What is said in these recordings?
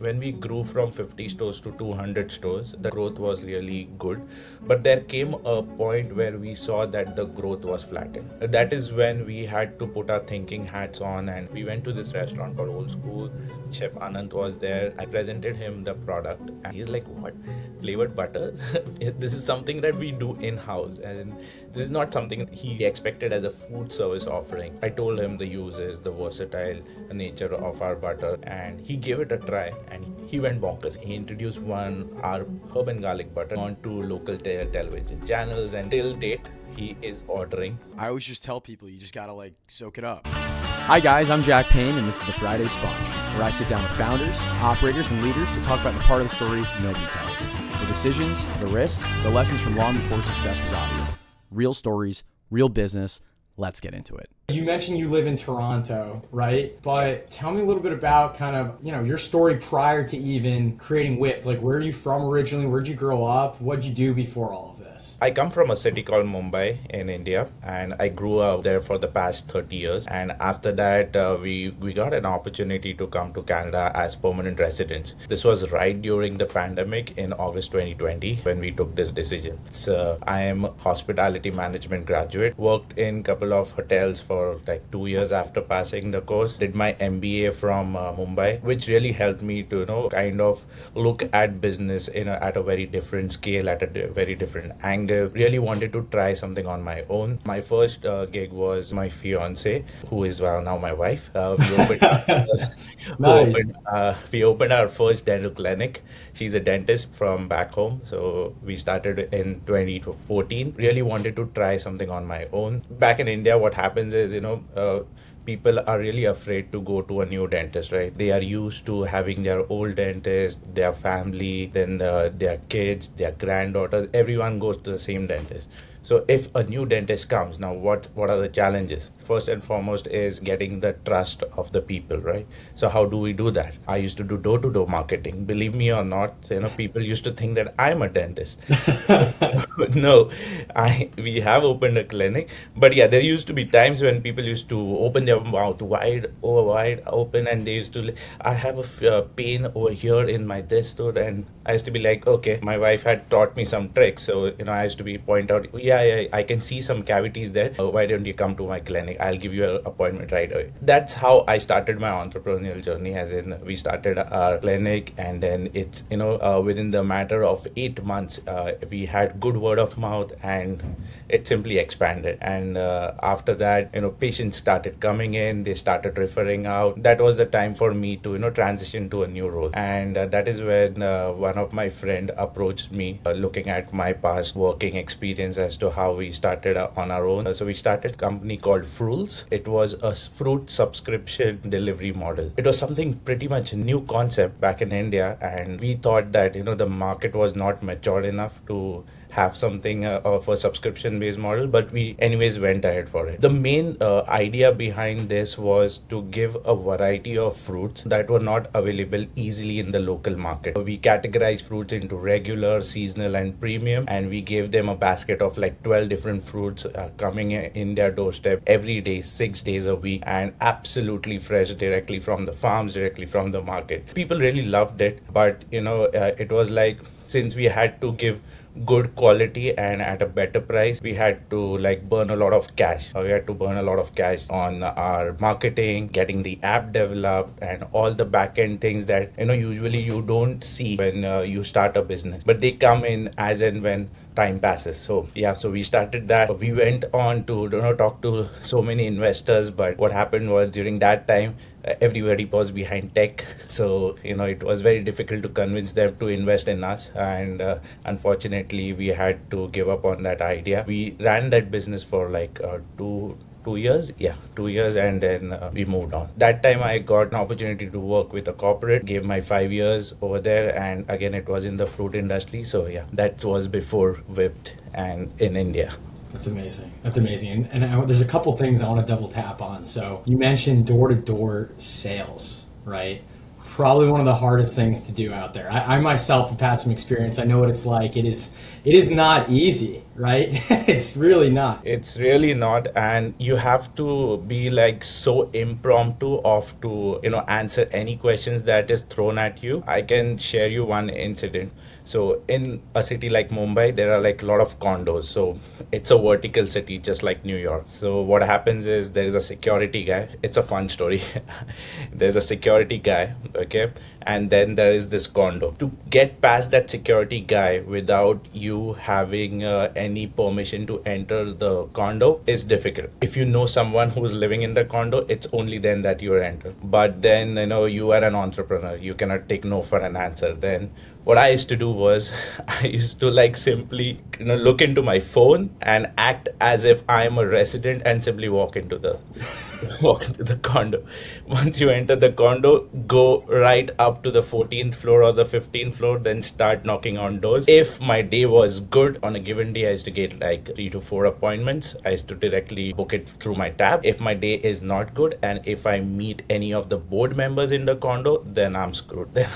When we grew from 50 stores to 200 stores, the growth was really good. But there came a point where we saw that the growth was flattened. That is when we had to put our thinking hats on and we went to this restaurant called Old School. Chef Anant was there. I presented him the product and he's like, "What? Flavored butter? This is something that we do in house. And this is not something he expected as a food service offering." I told him the uses, the versatile nature of our butter, and he gave it a try and he went bonkers. He introduced our herb and garlic butter onto local television channels, and till date, he is ordering. I always just tell people you just gotta soak it up. Hi guys, I'm Jack Payne, and this is the Friday Sponge, where I sit down with founders, operators, and leaders to talk about the part of the story nobody tells. The decisions, the risks, the lessons from long before success was obvious. Real stories, real business. Let's get into it. You mentioned you live in Toronto, right? But Yes. tell me a little bit about kind of, your story prior to even creating Whipd. Like, where are you from originally? Where'd you grow up? What'd you do before all of this? I come from a city called Mumbai in India, and I grew up there for the past 30 years. And after that, we got an opportunity to come to Canada as permanent residents. This was right during the pandemic in August 2020 when we took this decision. So I am a hospitality management graduate, worked in a couple of hotels for like 2 years after passing the course, did my MBA from Mumbai, which really helped me to, kind of look at business at a very different scale, at a very different angle. Really wanted to try something on my own. My first gig was my fiance, who is now my wife. Nice. We opened our first dental clinic. She's a dentist from back home, so we started in 2014. Really wanted to try something on my own. Back in India, what happens is, people are really afraid to go to a new dentist, right? They are used to having their old dentist, their family, then their kids, their granddaughters, everyone goes to the same dentist. So if a new dentist comes, now what are the challenges? First and foremost is getting the trust of the people, right? So how do we do that? I used to do door-to-door marketing. Believe me or not, people used to think that I'm a dentist. No, we have opened a clinic, but yeah, there used to be times when people used to open their mouth wide open, and they used to, I have a pain over here in my this tooth, and I used to be like, okay, my wife had taught me some tricks, so I used to be point out, yeah, I can see some cavities there. Why don't you come to my clinic? I'll give you an appointment right away. That's how I started my entrepreneurial journey. As in, we started our clinic, and then it's within the matter of 8 months, we had good word of mouth, and it simply expanded. And after that, patients started coming in, they started referring out. That was the time for me to transition to a new role, and that is when one of my friend approached me, looking at my past working experience as to how we started on our own. So we started a company called Fruits. It was a fruit subscription delivery model. It was something pretty much a new concept back in India, and we thought that the market was not matured enough to have something of a subscription based model, but we anyways went ahead for it. The main idea behind this was to give a variety of fruits that were not available easily in the local market. We categorized fruits into regular, seasonal, and premium, and we gave them a basket of like 12 different fruits coming in their doorstep every day, 6 days a week, and absolutely fresh, directly from the farms, directly from the market. People really loved it, but it was like, since we had to give good quality and at a better price, we had to burn a lot of cash. We had to burn a lot of cash on our marketing, getting the app developed, and all the back end things that usually you don't see when you start a business, but they come in as and when time passes. So we started that. We went on to talk to so many investors, but what happened was, during that time, everybody was behind tech, so it was very difficult to convince them to invest in us, and unfortunately we had to give up on that idea. We ran that business for like 2 years, 2 years, and then we moved on. That time I got an opportunity to work with a corporate, gave my 5 years over there, and again it was in the fruit industry. So that was before Whipd and in India. That's amazing. That's amazing. And there's a couple things I want to double tap on. So you mentioned door-to-door sales, right? Probably one of the hardest things to do out there. I myself have had some experience. I know what it's like. It is not easy. right? It's really not. It's really not, and you have to be like so impromptu of to answer any questions that is thrown at you. I can share you one incident. So in a city like Mumbai, there are like a lot of condos. So it's a vertical city, just like New York. So what happens is there is a security guy. It's a fun story. There's a security guy, okay, and then there is this condo. To get past that security guy without you having any permission to enter the condo is difficult. If you know someone who's living in the condo, it's only then that you enter. But then you are an entrepreneur, you cannot take no for an answer. Then what I used to do was I used to like simply look into my phone and act as if I am a resident and simply walk into the walk into the condo. Once you enter the condo, go right up to the 14th floor or the 15th floor, then start knocking on doors. If my day was good on a given day, I used to get like 3 to 4 appointments. I used to directly book it through my tab. If my day is not good and if I meet any of the board members in the condo, then I'm screwed. Then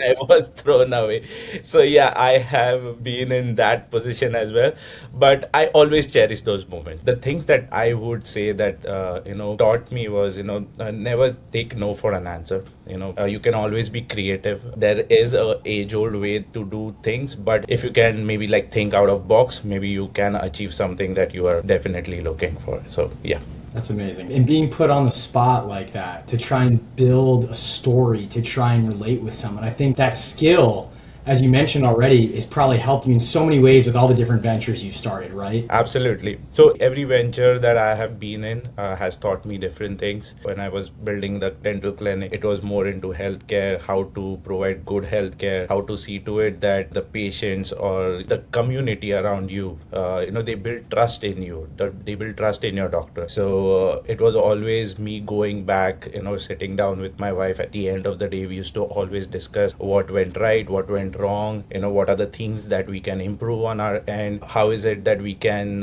I was thrown away. So yeah, I have been in that position as well. But I always cherish those moments. The things that I would say that taught me was never take no for an answer. You can always be creative. There is a age old way to do things, but if you can maybe like think out of box, maybe you can achieve something that you are definitely looking for. So yeah. That's amazing. And being put on the spot like that to try and build a story, to try and relate with someone, I think that skill, as you mentioned already, has probably helped you in so many ways with all the different ventures you started, right? Absolutely. So every venture that I have been in has taught me different things. When I was building the dental clinic, it was more into healthcare, how to provide good healthcare, how to see to it that the patients or the community around you, they build trust in you, they build trust in your doctor. So it was always me going back, sitting down with my wife. At the end of the day, we used to always discuss what went right, what went wrong, what are the things that we can improve on our end, how is it that we can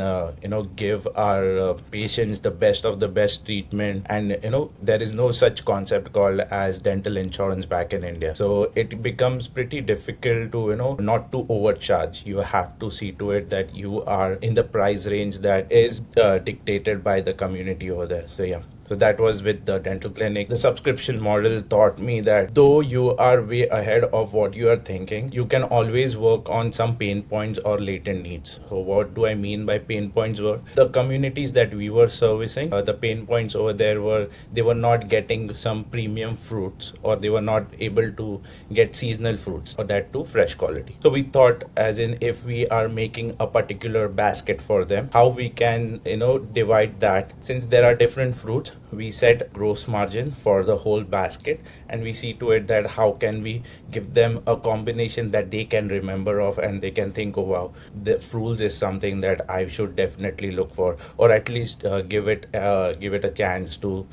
give our patients the best of the best treatment. And there is no such concept called as dental insurance back in India, so it becomes pretty difficult to not to overcharge. You have to see to it that you are in the price range that is dictated by the community over there. So yeah. So that was with the dental clinic. The subscription model taught me that though you are way ahead of what you are thinking, you can always work on some pain points or latent needs. So what do I mean by pain points? Were the communities that we were servicing, the pain points over there were they were not getting some premium fruits, or they were not able to get seasonal fruits, or that too fresh quality. So we thought, as in, if we are making a particular basket for them, how we can divide that. Since there are different fruits, we set gross margin for the whole basket, and we see to it that how can we give them a combination that they can remember of, and they can think, oh wow, the fruits is something that I should definitely look for, or at least give it a chance to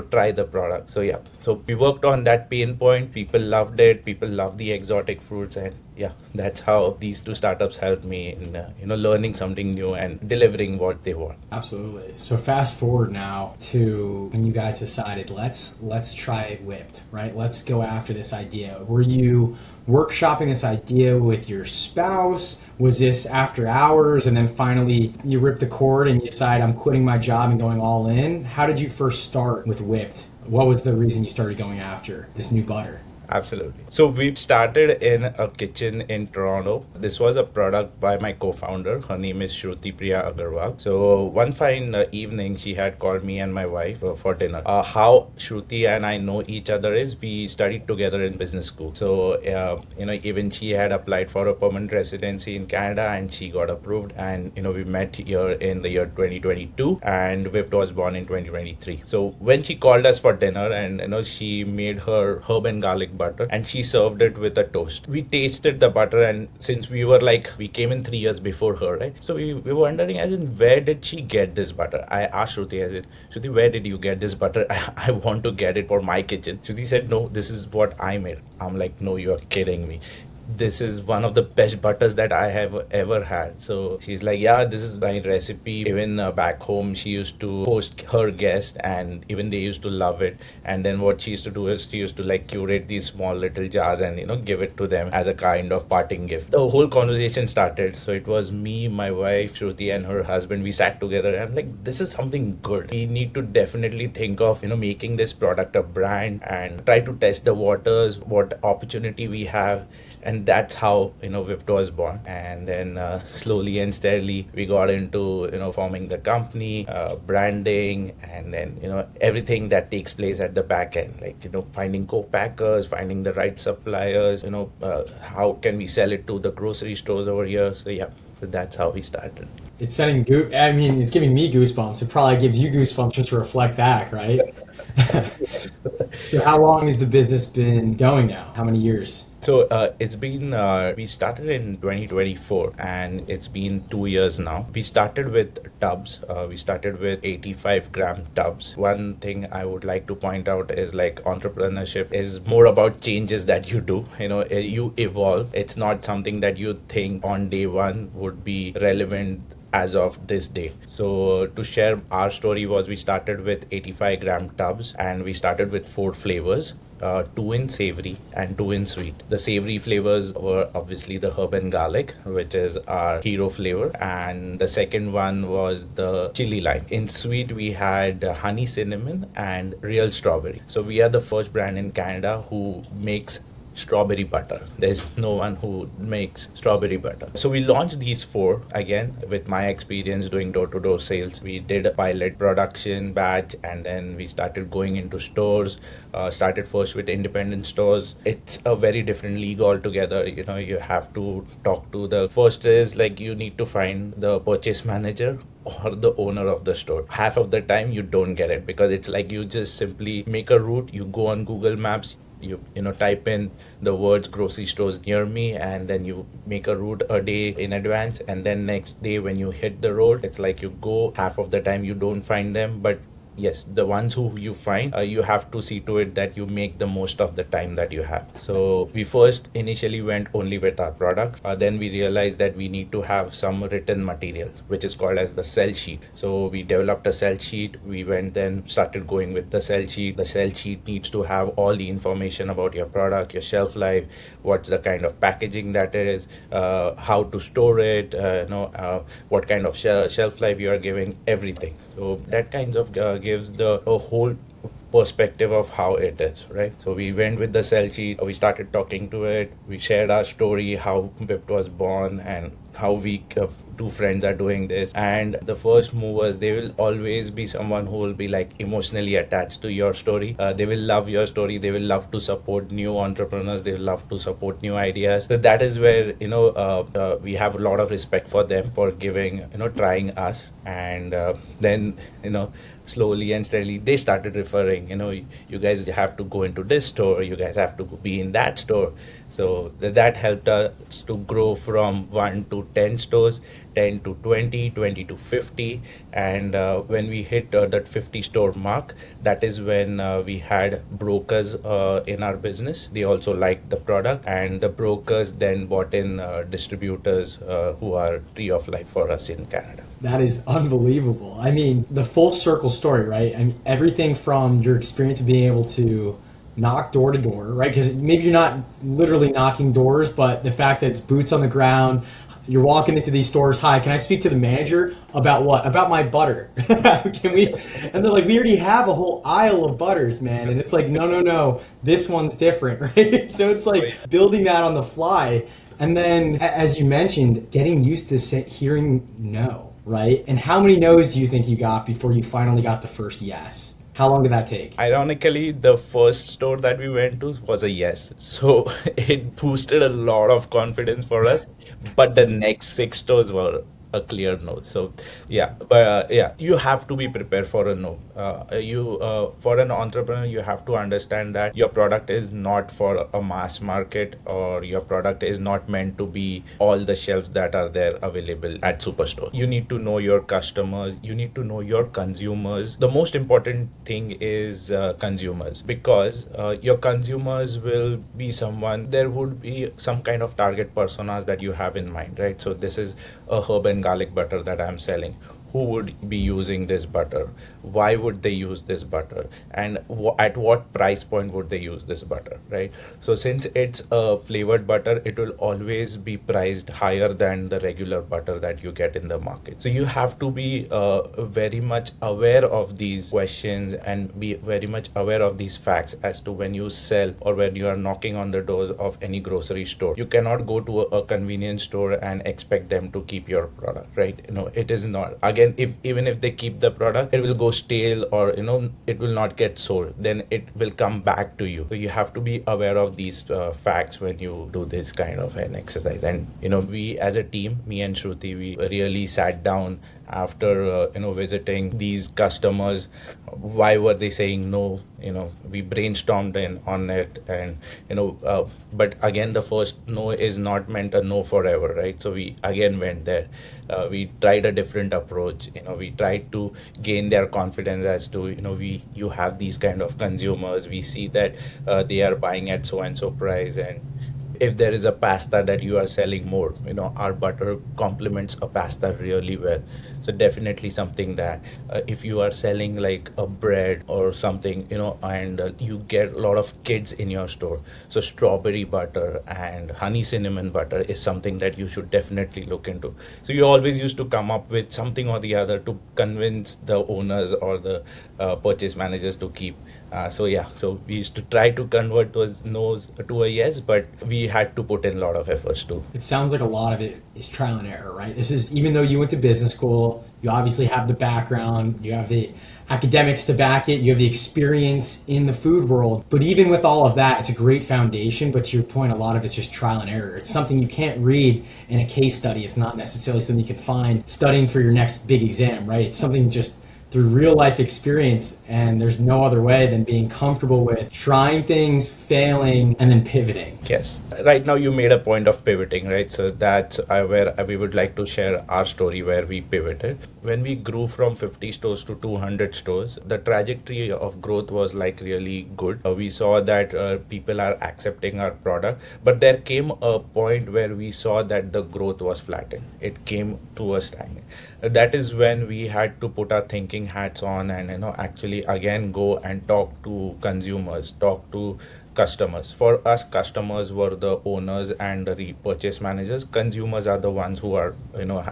try the product. So yeah, so we worked on that pain point. People loved it. People love the exotic fruits, and yeah, that's how these two startups helped me in learning something new and delivering what they want. Absolutely. So fast forward now to when you guys decided let's try Whipd, right? Let's go after this idea. Were you workshopping this idea with your spouse? Was this after hours, and then finally you rip the cord and you decide, I'm quitting my job and going all in? How did you first start with Whipd? What was the reason you started going after this new butter? Absolutely. So we started in a kitchen in Toronto. This was a product by my co-founder. Her name is Shruti Priya Agarwal. So one fine evening, she had called me and my wife for dinner. How Shruti and I know each other is we studied together in business school. So even she had applied for a permanent residency in Canada, and she got approved. And we met here in the year 2022, and Whipd was born in 2023. So when she called us for dinner, and she made her herb and garlic butter, and she served it with a toast. We tasted the butter, and since we came in 3 years before her, right? So we were wondering, as in, where did she get this butter? I asked Shruti, as in, Shruti, where did you get this butter? I want to get it for my kitchen. Shruti said, no, this is what I made. I'm like, no, you're kidding me. this is one of the best butters that I have ever had. So she's like, yeah, this is my recipe. Even back home, she used to post her guests, and even they used to love it. And then what she used to do is she used to like curate these small little jars and give it to them as a kind of parting gift. The whole conversation started. So it was me, my wife Shruti, and her husband. We sat together and like, this is something good. We need to definitely think of making this product a brand and try to test the waters, what opportunity we have. And that's how Whipd was born. And then slowly and steadily we got into forming the company, branding, and then everything that takes place at the back end, like finding co-packers, finding the right suppliers, how can we sell it to the grocery stores over here. So yeah, so that's how we started. It's it's giving me goosebumps. It probably gives you goosebumps just to reflect back, right? So how long has the business been going now? How many years? So it's been, we started in 2024 and it's been 2 years now. We started with tubs. We started with 85-gram tubs. One thing I would like to point out is like entrepreneurship is more about changes that you do. You evolve. It's not something that you think on day one would be relevant as of this day. So to share our story was we started with 85-gram tubs and we started with 4 flavors. 2 in savory and 2 in sweet. The savory flavors were obviously the herb and garlic, which is our hero flavor, and the second one was the chili lime. In sweet, we had honey cinnamon and real strawberry. So we are the first brand in Canada who makes strawberry butter. There's no one who makes strawberry butter. So we launched these 4 again with my experience doing door-to-door sales. We did a pilot production batch and then we started going into stores. Started first with independent stores. It's a very different league altogether. You have to talk to the first is like you need to find the purchase manager or the owner of the store. Half of the time you don't get it because it's like you just simply make a route, you go on Google Maps, you type in the words grocery stores near me, and then you make a route a day in advance, and then next day when you hit the road, it's like you go, half of the time you don't find them, but yes, the ones who you find, you have to see to it that you make the most of the time that you have. So we first initially went only with our product. Then we realized that we need to have some written material, which is called as the sell sheet. So we developed a sell sheet. We went then started going with the sell sheet. The sell sheet needs to have all the information about your product, your shelf life, what's the kind of packaging that is, how to store it, what kind of shelf life you are giving, everything. So that kind of gives a whole perspective of how it is, right? So we went with the sell sheet, we started talking to it, we shared our story, how Whipd was born and how we 2 friends are doing this. And the first movers, they will always be someone who will be like emotionally attached to your story. They will love your story. They will love to support new entrepreneurs. They will love to support new ideas. So that is where, we have a lot of respect for them for giving, trying us. And then, slowly and steadily they started referring, you guys have to go into this store, you guys have to be in that store. So that helped us to grow from 1 to 10 stores, 10 to 20, 20 to 50. And when we hit that 50 store mark, that is when we had brokers in our business. They also liked the product, and the brokers then bought in distributors who are tree of life for us in Canada. That is unbelievable. I mean, the full circle story, right? I mean, everything from your experience of being able to knock door to door, right? Because maybe you're not literally knocking doors, but the fact that it's boots on the ground, you're walking into these stores. Hi, can I speak to the manager about what? About my butter? Can we? And they're like, we already have a whole aisle of butters, man. And it's like, no, this one's different, right? So it's like building that on the fly. And then, as you mentioned, getting used to hearing no. Right? And how many no's do you think you got before you finally got the first yes? How long did that take? Ironically, the first store that we went to was a yes. So it boosted a lot of confidence for us. But the next 6 stores were a clear no. So yeah, but yeah, you have to be prepared for a no. You For an entrepreneur, you have to understand that your product is not for a mass market, or your product is not meant to be all the shelves that are there available at superstore. You need to know your customers, you need to know your consumers. The most important thing is consumers, because your consumers will be someone, there would be some kind of target personas that you have in mind, right? So this is a herb and garlic butter that I'm selling. Who would be using this butter? Why would they use this butter? And at what price point would they use this butter, right? So since it's a flavored butter, it will always be priced higher than the regular butter that you get in the market. So you have to be very much aware of these questions and be very much aware of these facts as to when you sell or when you are knocking on the doors of any grocery store. You cannot go to a convenience store and expect them to keep your product, right? It is not. Again, if even if they keep the product, it will go stale, or it will not get sold, then it will come back to you. So you have to be aware of these facts when you do this kind of an exercise. And we as a team, me and Shruti, we really sat down after visiting these customers. Why were they saying no? We brainstormed on it, and but again, the first no is not meant a no forever, right? So we again went there. We tried a different approach. We tried to gain their confidence as to you have these kind of consumers. We see that they are buying at so and so price, and if there is a pasta that you are selling more, our butter complements a pasta really well. So definitely something that if you are selling like a bread or something, and you get a lot of kids in your store, so strawberry butter and honey cinnamon butter is something that you should definitely look into. So you always used to come up with something or the other to convince the owners or the purchase managers to keep. So we used to try to convert those no's to a yes, but we had to put in a lot of efforts too. It sounds like a lot of it is trial and error, right? This is, even though you went to business school, you obviously have the background, you have the academics to back it, you have the experience in the food world. But even with all of that, it's a great foundation. But to your point, a lot of it's just trial and error. It's something you can't read in a case study. It's not necessarily something you can find studying for your next big exam, right? It's something just through real life experience, and there's no other way than being comfortable with trying things, failing, and then pivoting. Yes. Right now you made a point of pivoting, right? So that's where we would like to share our story where we pivoted. When we grew from 50 stores to 200 stores, the trajectory of growth was like really good. We saw that people are accepting our product, but there came a point where we saw that the growth was flattened. It came to a stagnant. That is when we had to put our thinking hats on and actually again go and talk to consumers, talk to customers. For us, customers were the owners and the repurchase managers. Consumers are the ones who are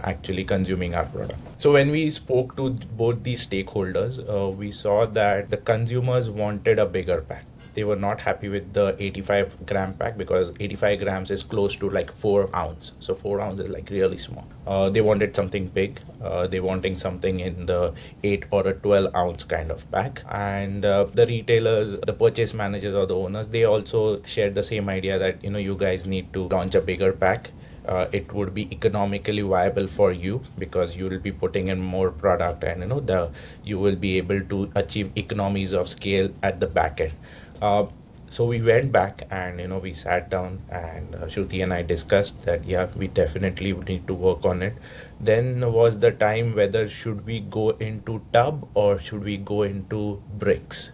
actually consuming our product. So when we spoke to both these stakeholders, we saw that the consumers wanted a bigger pack. They were not happy with the 85 gram pack, because 85 grams is close to like 4 ounce. So 4 ounce is like really small. They wanted something big. They wanting something in the 8 or a 12 ounce kind of pack. And the retailers, the purchase managers or the owners, they also shared the same idea that you guys need to launch a bigger pack. It would be economically viable for you, because you will be putting in more product, and you will be able to achieve economies of scale at the back end. So we went back and we sat down, and Shruti and I discussed that we definitely need to work on it. Then was the time whether should we go into tub or should we go into bricks,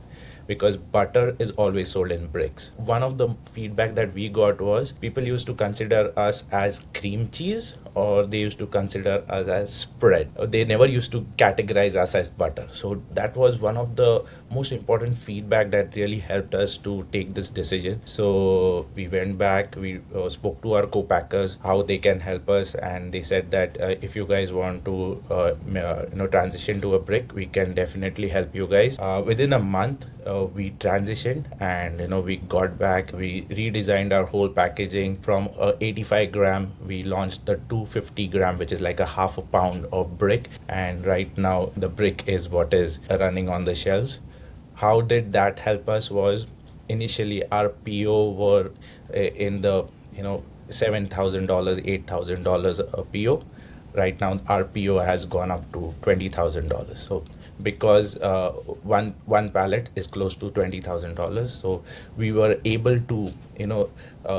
because butter is always sold in bricks. One of the feedback that we got was people used to consider us as cream cheese, or they used to consider us as spread. They never used to categorize us as butter. So that was one of the most important feedback that really helped us to take this decision. So we went back, we spoke to our co-packers how they can help us, and they said that if you guys want to transition to a brick, we can definitely help you guys. Within a month, we transitioned, and we got back, we redesigned our whole packaging. From 85 gram, we launched the 250 gram, which is like a half a pound of brick, and right now the brick is what is running on the shelves. How did that help us was, initially our PO were in the $7,000, $8,000 a PO. Right now, our PO has gone up to $20,000. So because one pallet is close to $20,000, so we were able to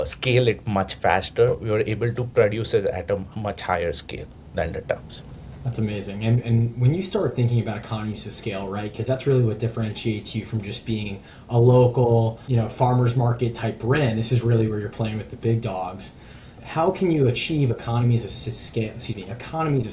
scale it much faster. We were able to produce it at a much higher scale than the tubs. That's amazing. And when you start thinking about economies of scale, right? Because that's really what differentiates you from just being a local, farmers market type brand. This is really where you're playing with the big dogs. How can you achieve economies of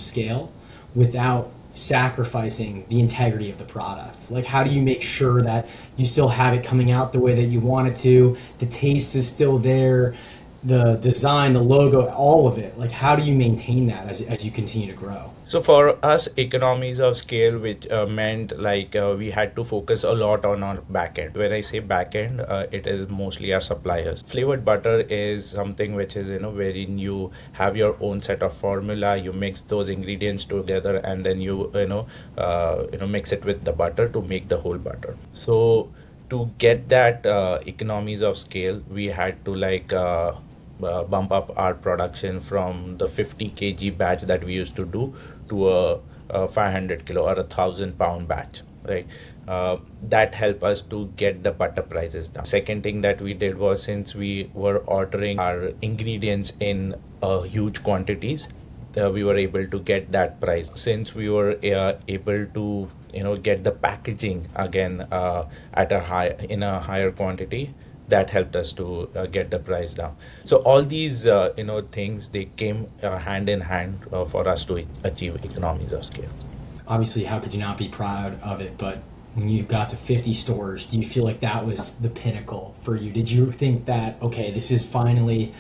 scale, without sacrificing the integrity of the product? Like, how do you make sure that you still have it coming out the way that you want it to? The taste is still there, the design, the logo, all of it. Like, how do you maintain that as you continue to grow? So for us, economies of scale, which meant we had to focus a lot on our back end. When I say back end, it is mostly our suppliers. Flavored butter is something which is wherein you have your own set of formula. You mix those ingredients together, and then you mix it with the butter to make the whole butter. So to get that economies of scale, we had to bump up our production from the 50 kg batch that we used to do to a 500 kilo or 1,000 pound batch, right? That helped us to get the butter prices down. Second thing that we did was, since we were ordering our ingredients in huge quantities, we were able to get that price. Since we were able to get the packaging again in a higher quantity, that helped us to get the price down. So all these things, they came hand in hand for us to achieve economies of scale. Obviously, how could you not be proud of it? But when you got to 50 stores, do you feel like that was the pinnacle for you? Did you think that, okay, this is finally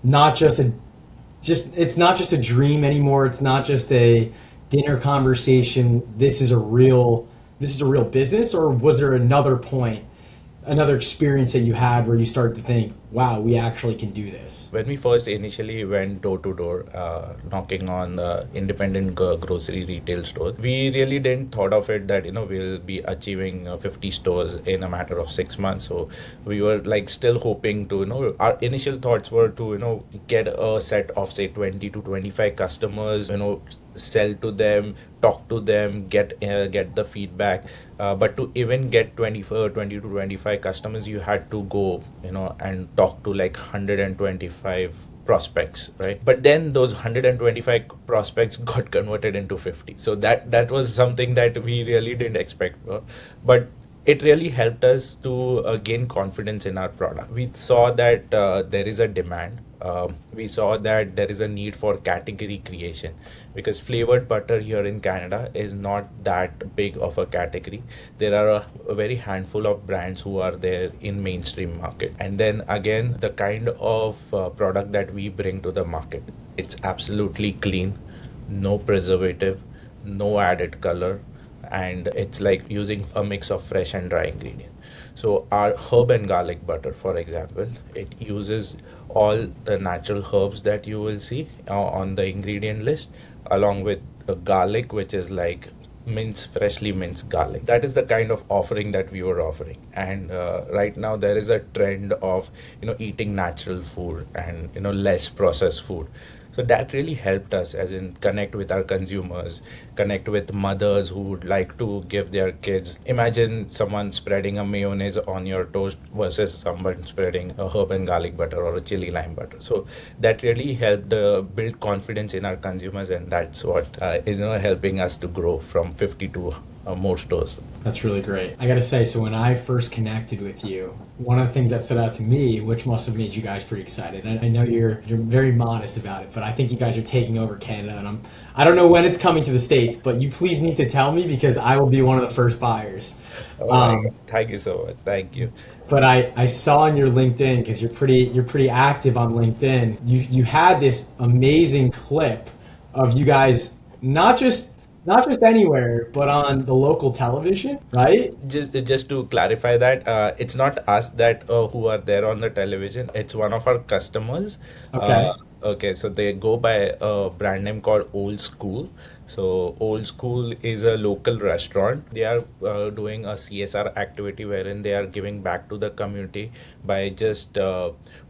not it's not just a dream anymore, it's not just a dinner conversation, this is a real business? Or was there another experience that you had where you started to think, wow, we actually can do this? When we first initially went door to door, knocking on the independent grocery retail stores, we really didn't thought of it that we'll be achieving 50 stores in a matter of 6 months. So we were still hoping to our initial thoughts were to get a set of say 20 to 25 customers, sell to them, talk to them, get the feedback. But to even get 20 to 25 customers, you had to go and talk to 125 prospects, right? But then those 125 prospects got converted into 50. So that was something that we really didn't expect. But it really helped us to gain confidence in our product. We saw that there is a demand. We saw that there is a need for category creation, because flavored butter here in Canada is not that big of a category. There are a very handful of brands who are there in mainstream market. And then again, the kind of product that we bring to the market, it's absolutely clean, no preservative, no added color, and it's like using a mix of fresh and dry ingredients. So our herb and garlic butter, for example, it uses all the natural herbs that you will see on the ingredient list, along with garlic, which is like freshly minced garlic. That is the kind of offering that we were offering. And right now there is a trend of eating natural food and less processed food. So that really helped us, as in connect with our consumers, connect with mothers who would like to give their kids. Imagine someone spreading a mayonnaise on your toast versus someone spreading a herb and garlic butter or a chili lime butter. So that really helped build confidence in our consumers, and that's what is helping us to grow from 50 to more stores. That's really great. I gotta say, so when I first connected with you, one of the things that stood out to me, which must have made you guys pretty excited, and I know you're very modest about it, but I think you guys are taking over Canada, and I don't know when it's coming to the States, but you please need to tell me, because I will be one of the first buyers. Thank you so much. Thank you. But I saw on your LinkedIn, because you're pretty active on LinkedIn, you had this amazing clip of you guys not just anywhere, but on the local television, right? Just to clarify that, it's not us that who are there on the television. It's one of our customers. Okay. Okay, so they go by a brand name called Old School. So Old School is a local restaurant. They are doing a CSR activity wherein they are giving back to the community by just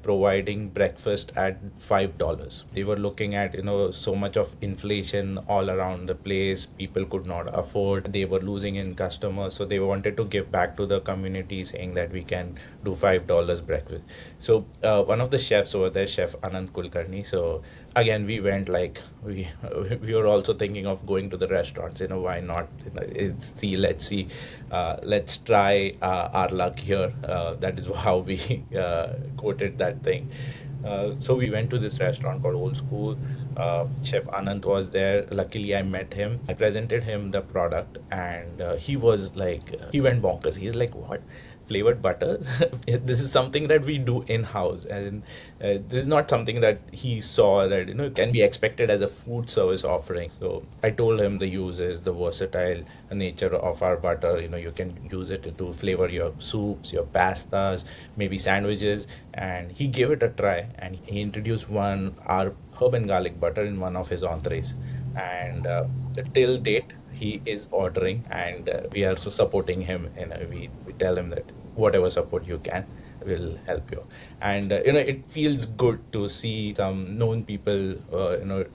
providing breakfast at $5. They were looking at, so much of inflation all around the place. People could not afford. They were losing in customers, so they wanted to give back to the community, saying that we can do $5 breakfast. So one of the chefs over there, Chef Anand Kulkarni. So again, we went like we were also thinking of going to the restaurants. Why not? Let's see, let's try our luck here. That is how we quoted that thing. So we went to this restaurant called Old School. Chef Anand was there. Luckily, I met him. I presented him the product, and he was like, he went bonkers. He's like, "What? Flavored butter? This is something that we do in house, and this is not something that he saw that can be expected as a food service offering." So I told him the uses, the versatile nature of our butter. You can use it to flavor your soups, your pastas, maybe sandwiches, and he gave it a try, and he introduced our herb and garlic butter in one of his entrees, and till date he is ordering, and we are also supporting him, and we tell him that whatever support you can will help you. And it feels good to see some known people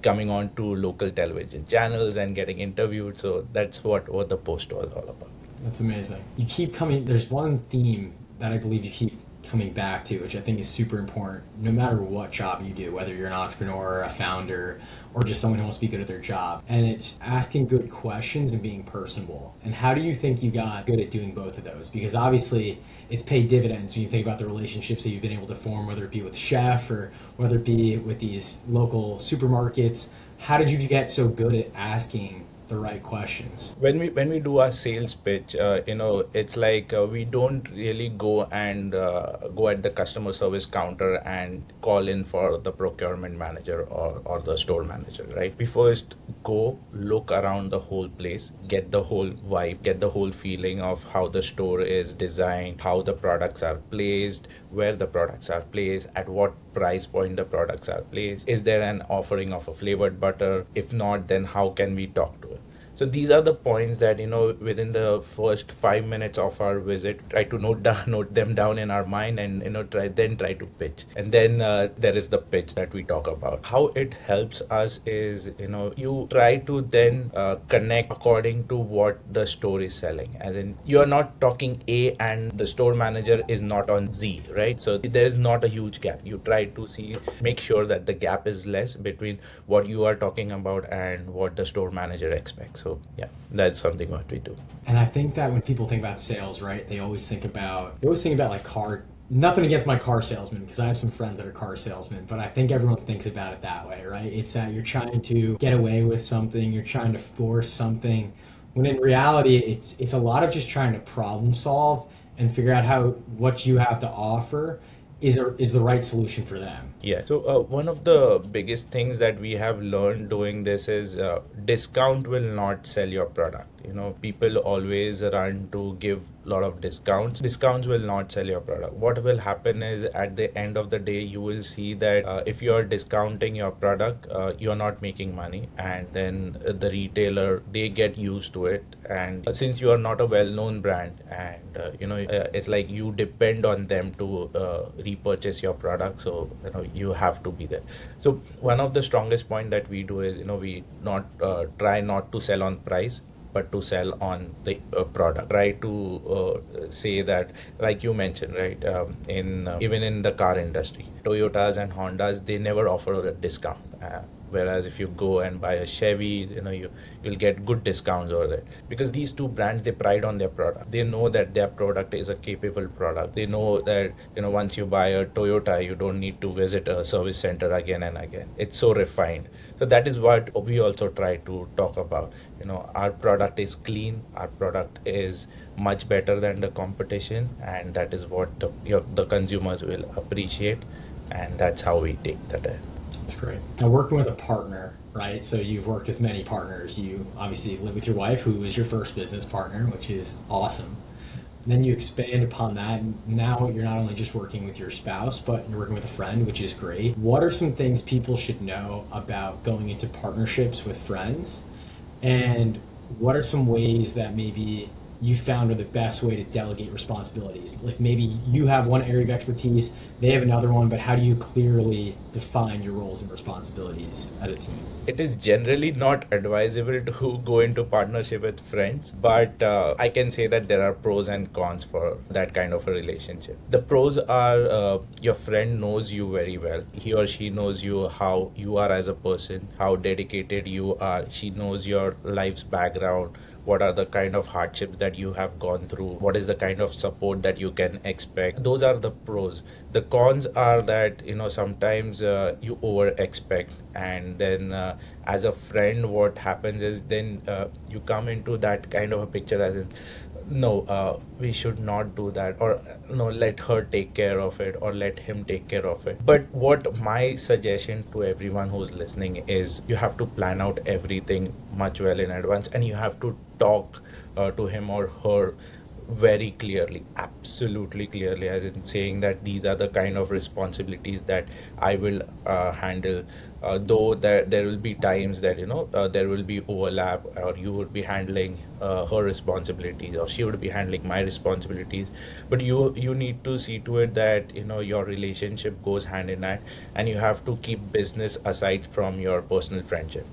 coming on to local television channels and getting interviewed. So that's what the post was all about. That's amazing. You keep coming, there's one theme that I believe you keep coming back to, which I think is super important, no matter what job you do, whether you're an entrepreneur, a founder, or just someone who wants to be good at their job. And it's asking good questions and being personable. And how do you think you got good at doing both of those? Because obviously it's paid dividends when you think about the relationships that you've been able to form, whether it be with Chef or whether it be with these local supermarkets. How did you get so good at asking the right questions? When we do our sales pitch, it's like we don't really go and go at the customer service counter and call in for the procurement manager or the store manager, right? We first go look around the whole place, get the whole vibe, get the whole feeling of how the store is designed, how the products are placed, where the products are placed, at what price point the products are placed. Is there an offering of a flavored butter? If not, then how can we talk to it? So these are the points that within the first 5 minutes of our visit, try to note them down in our mind, and try to pitch. And then there is the pitch that we talk about. How it helps us is you try to then connect according to what the store is selling. As in, you are not talking A and the store manager is not on Z, right? So there is not a huge gap. You try to make sure that the gap is less between what you are talking about and what the store manager expects. So yeah, that's something what we do. And I think that when people think about sales, right, they always think about like nothing against my car salesman, because I have some friends that are car salesmen, but I think everyone thinks about it that way, right? It's that you're trying to get away with something, you're trying to force something, when in reality it's a lot of just trying to problem solve and figure out how what you have to offer is the right solution for them. Yeah. So one of the biggest things that we have learned doing this is discount will not sell your product. People always run to give a lot of discounts. Discounts will not sell your product. What will happen is at the end of the day, you will see that if you are discounting your product, you are not making money, and then the retailer, they get used to it. And since you are not a well-known brand, and it's like you depend on them to repurchase your product, so you have to be there. So one of the strongest point that we do is we not try not to sell on price, but to sell on the product. Try to say that, like you mentioned, right? Even in the car industry, Toyotas and Hondas, they never offer a discount. Whereas if you go and buy a Chevy, you'll get good discounts over there, because these two brands, they pride on their product. They know that their product is a capable product. They know that once you buy a Toyota, you don't need to visit a service center again and again. It's so refined. So that is what we also try to talk about. Our product is clean. Our product is much better than the competition, and that is what the consumers will appreciate, and that's how we take that. That's great. Now, working with a partner, right? So you've worked with many partners. You obviously live with your wife, who is your first business partner, which is awesome. then you expand upon that. And now you're not only just working with your spouse, but you're working with a friend, which is great. What are some things people should know about going into partnerships with friends? And what are some ways that maybe you found are the best way to delegate responsibilities? Like maybe you have one area of expertise, they have another one, but how do you clearly define your roles and responsibilities as a team? It is generally not advisable to go into partnership with friends, but I can say that there are pros and cons for that kind of a relationship. The pros are your friend knows you very well. He or she knows you, how you are as a person, how dedicated you are. She knows your life's background, what are the kind of hardships that you have gone through, what is the kind of support that you can expect. Those are the pros. The cons are that sometimes you over expect, and then as a friend what happens is then you come into that kind of a picture as in no, we should not do that, or no, let her take care of it, or let him take care of it. But what my suggestion to everyone who's listening is you have to plan out everything much well in advance, and you have to talk to him or her very clearly, absolutely clearly, as in saying that these are the kind of responsibilities that I will handle. Though there will be times that there will be overlap, or you would be handling her responsibilities, or she would be handling my responsibilities. But you need to see to it that your relationship goes hand in hand, and you have to keep business aside from your personal friendship.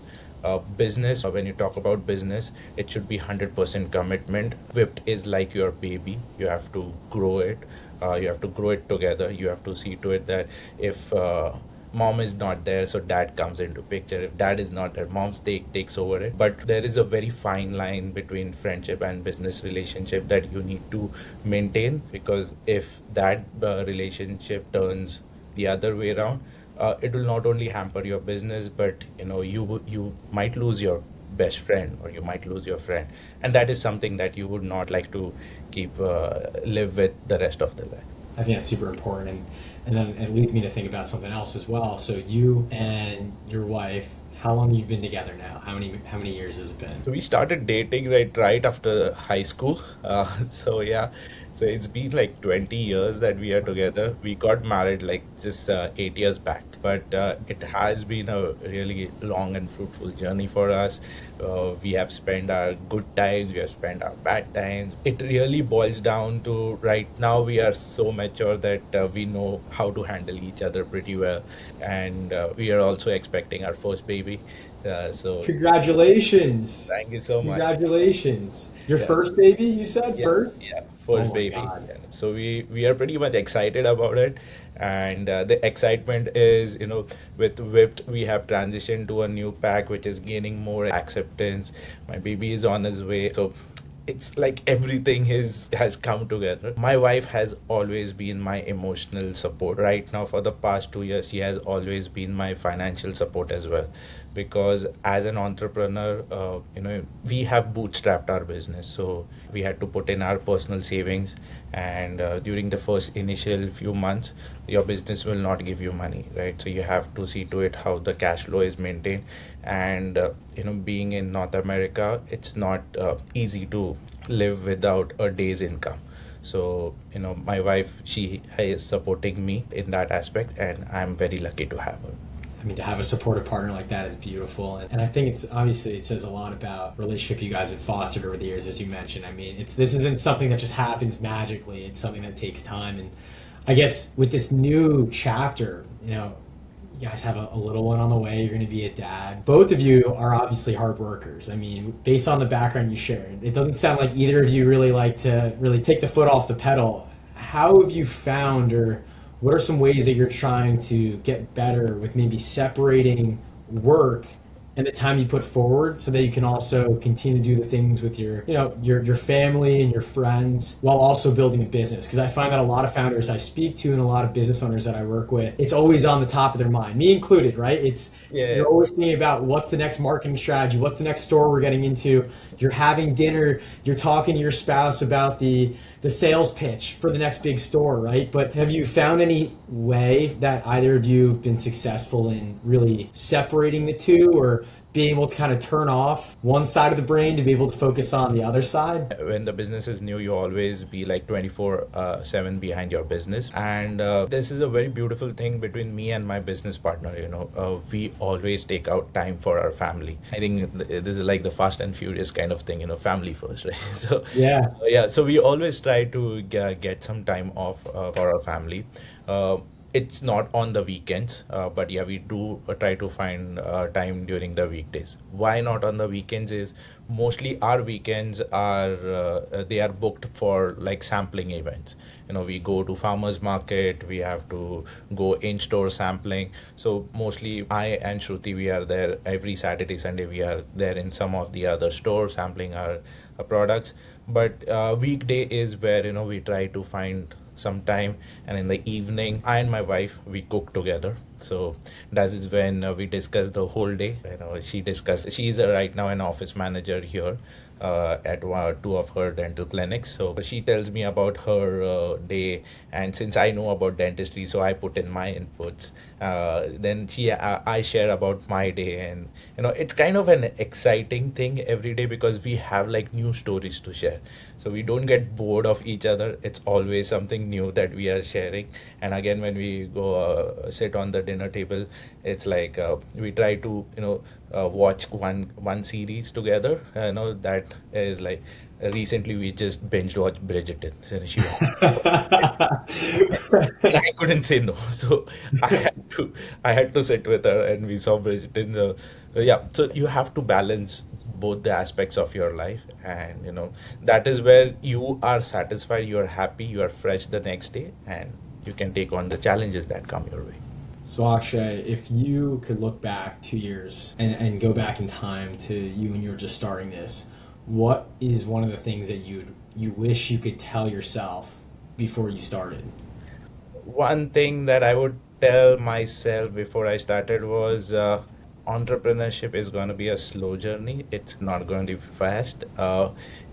Business, when you talk about business, it should be 100% commitment. Whipped is like your baby. You have to grow it. You have to grow it together. You have to see to it that if mom is not there, so dad comes into picture. If dad is not there, takes over it. But there is a very fine line between friendship and business relationship that you need to maintain, because if that relationship turns the other way around, it will not only hamper your business, but you might lose your best friend, or you might lose your friend, and that is something that you would not like to keep live with the rest of the life. I think that's super important, and then it leads me to think about something else as well. So you and your wife, how long you've been together now? How many years has it been? So we started dating right after high school. So yeah, so it's been like 20 years that we are together. We got married like just 8 years back, but it has been a really long and fruitful journey for us. We have spent our good times, we have spent our bad times. It really boils down to right now we are so mature that we know how to handle each other pretty well, and we are also expecting our first baby. So Congratulations. thank you so much. Congratulations. Your Yeah. first baby, you said? Yeah, First? yeah, Oh first my baby. God. Yeah. So we are pretty much excited about it, and the excitement is with Whipped we have transitioned to a new pack which is gaining more acceptance. My baby is on his way, so it's like everything has come together. My wife has always been my emotional support. Right now, for the past 2 years, she has always been my financial support as well. Because as an entrepreneur, we have bootstrapped our business, so we had to put in our personal savings. And during the first initial few months, your business will not give you money, right? So you have to see to it how the cash flow is maintained. And being in North America, it's not easy to live without a day's income. So my wife, she is supporting me in that aspect, and I'm very lucky to have her. I mean, to have a supportive partner like that is beautiful. And I think it's obviously it says a lot about the relationship you guys have fostered over the years, as you mentioned. I mean, this isn't something that just happens magically. It's something that takes time. And I guess with this new chapter, you guys have a little one on the way. You're going to be a dad. Both of you are obviously hard workers. I mean, based on the background you shared, it doesn't sound like either of you really like to really take the foot off the pedal. How have you found, or what are some ways that you're trying to get better with maybe separating work and the time you put forward, so that you can also continue to do the things with your family and your friends while also building a business? Because I find that a lot of founders I speak to and a lot of business owners that I work with, it's always on the top of their mind, me included, right? Yeah. You're always thinking about what's the next marketing strategy, what's the next store we're getting into. You're having dinner, you're talking to your spouse about the sales pitch for the next big store, right? But have you found any way that either of you have been successful in really separating the two, or being able to kind of turn off one side of the brain to be able to focus on the other side? When the business is new, you always be like 24/7 behind your business. And this is a very beautiful thing between me and my business partner. We always take out time for our family. I think this is like the fast and furious kind of thing, family first, right? So, Yeah. yeah, so we always try to get some time off for our family. It's not on the weekends, but yeah, we do try to find time during the weekdays. Why not on the weekends is mostly our weekends are they are booked for like sampling events. We go to farmers market, we have to go in store sampling. So mostly I and Shruti, we are there every Saturday, Sunday. We are there in some of the other stores sampling our products. But weekday is where we try to find some time, and in the evening I and my wife, we cook together. So that is when we discuss the whole day. She's right now an office manager here at two of her dental clinics. So she tells me about her day, and since I know about dentistry, so I put in my inputs. Then I share about my day, and it's kind of an exciting thing every day because we have like new stories to share. So we don't get bored of each other. It's always something new that we are sharing. And again, when we go sit on the dinner table, it's like we try to watch one series together. That is like recently we just binge watched Bridgerton. So and I couldn't say no, so I had to sit with her, and we saw Bridgerton. Yeah, so you have to balance both the aspects of your life, and that is where you are satisfied, you are happy, you are fresh the next day, and you can take on the challenges that come your way. So Akshay, if you could look back 2 years and go back in time to you when you were just starting this, what is one of the things that you wish you could tell yourself before you started? One thing that I would tell myself before I started was entrepreneurship is going to be a slow journey. It's not going to be fast.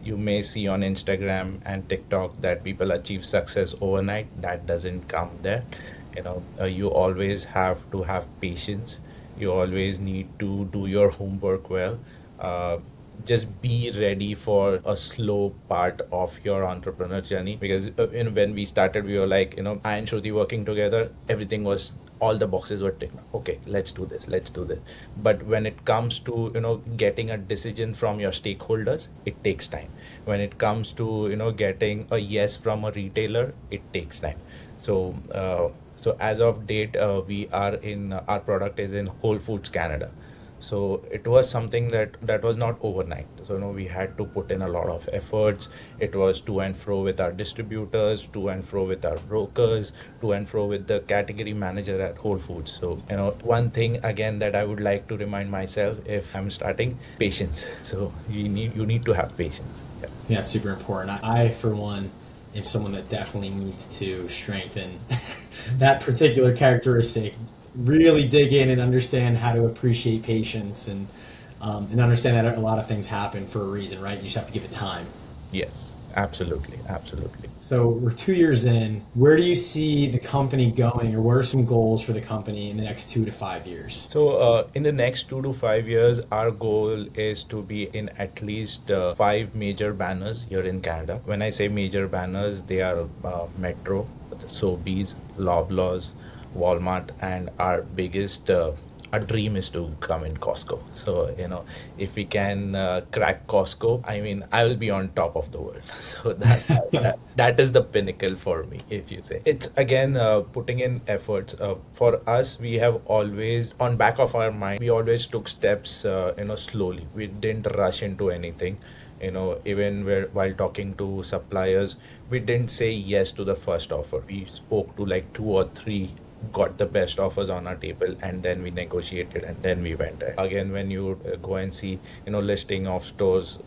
You may see on Instagram and TikTok that people achieve success overnight. That doesn't come there. You always have to have patience. You always need to do your homework well. Just be ready for a slow part of your entrepreneur journey, because when we started, we were like, I and Shruti working together, everything was, all the boxes were ticked. Okay, let's do this. But when it comes to getting a decision from your stakeholders, it takes time. When it comes to getting a yes from a retailer, it takes time. So as of date, we are in our product is in Whole Foods Canada. So it was something that was not overnight. So we had to put in a lot of efforts. It was to and fro with our distributors, to and fro with our brokers, to and fro with the category manager at Whole Foods. So one thing again that I would like to remind myself if I'm starting, patience. So you need to have patience. Yeah. Yeah, it's super important. I for one, am someone that definitely needs to strengthen that particular characteristic. Really dig in and understand how to appreciate patience and understand that a lot of things happen for a reason, right? You just have to give it time. Yes, absolutely, absolutely. So we're 2 years in. Where do you see the company going, or what are some goals for the company in the next 2 to 5 years? So, in the next 2 to 5 years, our goal is to be in at least five major banners here in Canada. When I say major banners, they are Metro, Sobeys, Loblaws, Walmart, and our biggest. Our dream is to come in Costco. So, if we can crack Costco, I mean, I will be on top of the world. So that is the pinnacle for me, if you say. It's again putting in efforts. For us, we have always, on back of our mind, we always took steps, slowly. We didn't rush into anything. Even while talking to suppliers, we didn't say yes to the first offer. We spoke to like two or three, got the best offers on our table, and then we negotiated, and then we went ahead. Again, when you go and see listing of stores,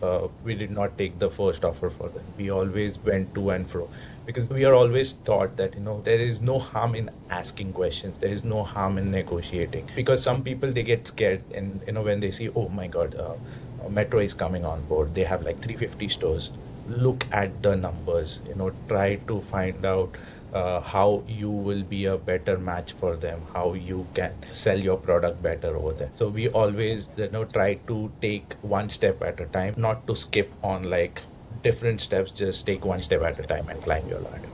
we did not take the first offer for them. We always went to and fro, because we are always taught that there is no harm in asking questions, there is no harm in negotiating, because some people, they get scared, and when they see, oh my god, Metro is coming on board, they have like 350 stores. Look at the numbers, try to find out how you will be a better match for them, how you can sell your product better over there. So we always, try to take one step at a time, not to skip on like different steps, just take one step at a time and climb your ladder.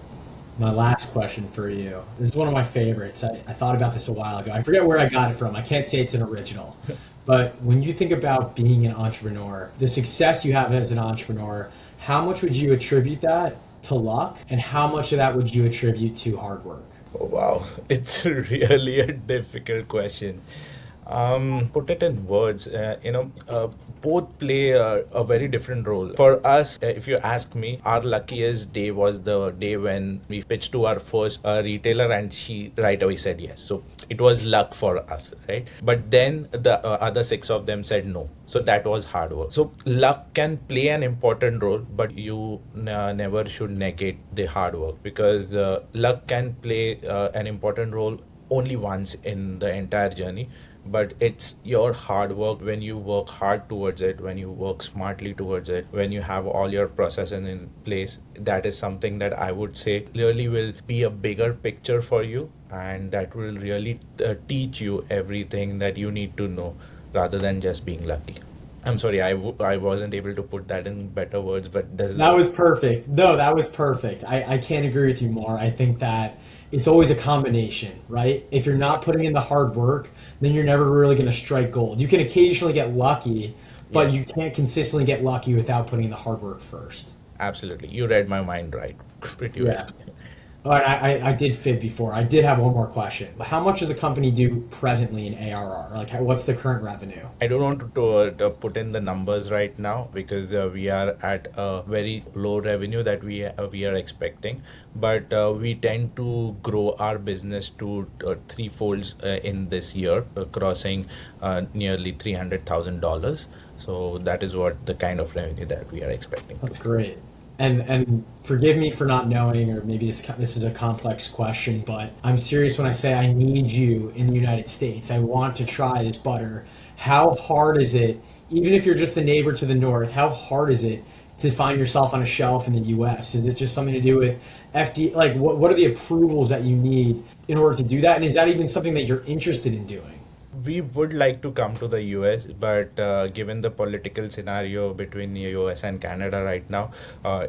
My last question for you. This is one of my favorites. I thought about this a while ago. I forget where I got it from. I can't say it's an original. But when you think about being an entrepreneur, the success you have as an entrepreneur, how much would you attribute that to luck? And how much of that would you attribute to hard work? Oh, wow, it's really a difficult question. Put it in words, both play a very different role. For us, if you ask me, our luckiest day was the day when we pitched to our first retailer and she right away said yes. So it was luck for us, right? But then the other six of them said no. So that was hard work. So luck can play an important role, but you never should negate the hard work, because luck can play an important role only once in the entire journey. But it's your hard work, when you work hard towards it, when you work smartly towards it, when you have all your processes in place, that is something that I would say really will be a bigger picture for you, and that will really teach you everything that you need to know, rather than just being lucky. I'm sorry, I wasn't able to put that in better words, but this is That was perfect. No, that was perfect. I can't agree with you more. I think that it's always a combination, right? If you're not putting in the hard work, then you're never really going to strike gold. You can occasionally get lucky, but you yes, can't consistently get lucky without putting in the hard work first. absolutely. You read my mind right pretty well. Yeah. All right, I did fib before. I did have one more question. How much does a company do presently in ARR? Like, what's the current revenue? I don't want to put in the numbers right now, because we are at a very low revenue that we are expecting, but we tend to grow our business to three folds in this year, crossing nearly $300,000. So that is what the kind of revenue that we are expecting. That's great. And forgive me for not knowing, or maybe this is a complex question, but I'm serious when I say I need you in the United States. I want to try this butter. How hard is it, even if you're just the neighbor to the north, how hard is it to find yourself on a shelf in the US? Is it just something to do with FD? Like, what are the approvals that you need in order to do that? And is that even something that you're interested in doing? We would like to come to the US, but given the political scenario between the US and Canada right now,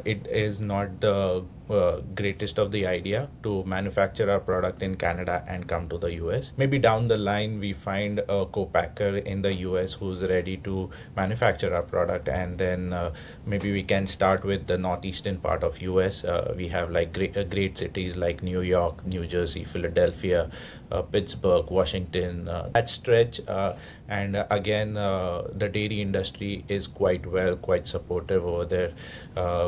it is not the greatest of the idea to manufacture our product in Canada and come to the US. Maybe down the line we find a co-packer in the US who's ready to manufacture our product, and then maybe we can start with the northeastern part of US. We have like great cities like New York, New Jersey, Philadelphia, Pittsburgh, Washington, that stretch. And again, the dairy industry is quite supportive over there.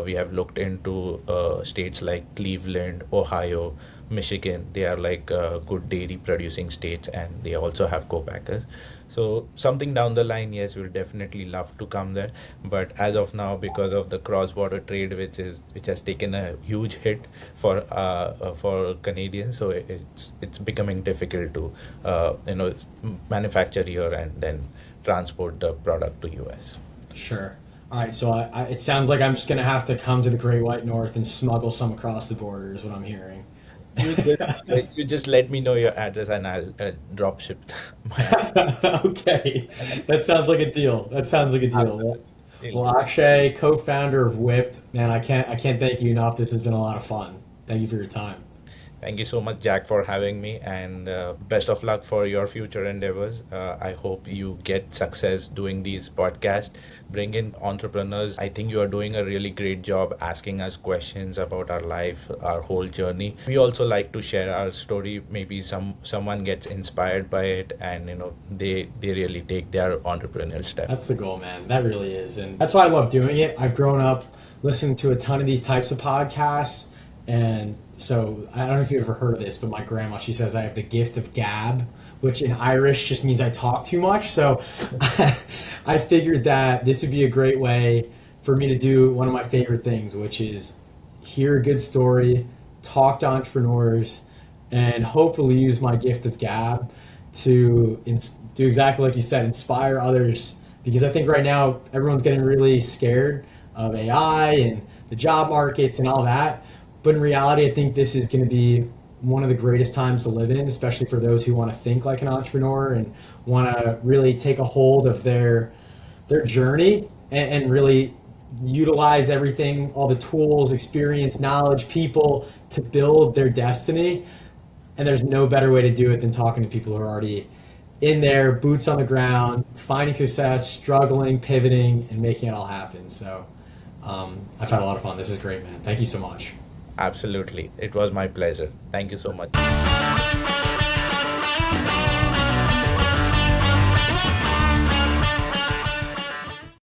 We have looked into states like Cleveland, Ohio, Michigan. They are like good dairy producing states, and they also have co-packers. So something down the line, yes, we'll definitely love to come there. But as of now, because of the cross-border trade, which has taken a huge hit for Canadians, so it's becoming difficult to manufacture here and then transport the product to US. Sure. All right, so it sounds like I'm just going to have to come to the Great White North and smuggle some across the border, is what I'm hearing. You just you just let me know your address and I'll drop ship my Okay, that sounds like a deal. That sounds like a deal. address. Well, Akshay, co-founder of Whipd, man, I can't thank you enough. This has been a lot of fun. Thank you for your time. Thank you so much, Jack, for having me, and best of luck for your future endeavors. I hope you get success doing these podcasts. Bring in entrepreneurs. I think you are doing a really great job asking us questions about our life, our whole journey. We also like to share our story. Maybe someone gets inspired by it, and they really take their entrepreneurial step. That's the goal, man. That really is. And that's why I love doing it. I've grown up listening to a ton of these types of podcasts. And so I don't know if you've ever heard of this, but my grandma, she says I have the gift of gab, which in Irish just means I talk too much. So I figured that this would be a great way for me to do one of my favorite things, which is hear a good story, talk to entrepreneurs, and hopefully use my gift of gab to do exactly like you said, inspire others. Because I think right now everyone's getting really scared of AI and the job markets and all that. But in reality, I think this is going to be one of the greatest times to live in, especially for those who want to think like an entrepreneur and want to really take a hold of their journey and really utilize everything, all the tools, experience, knowledge, people to build their destiny. And there's no better way to do it than talking to people who are already in there, boots on the ground, finding success, struggling, pivoting, and making it all happen. So I've had a lot of fun. This is great, man. Thank you so much. Absolutely. It was my pleasure. Thank you so much.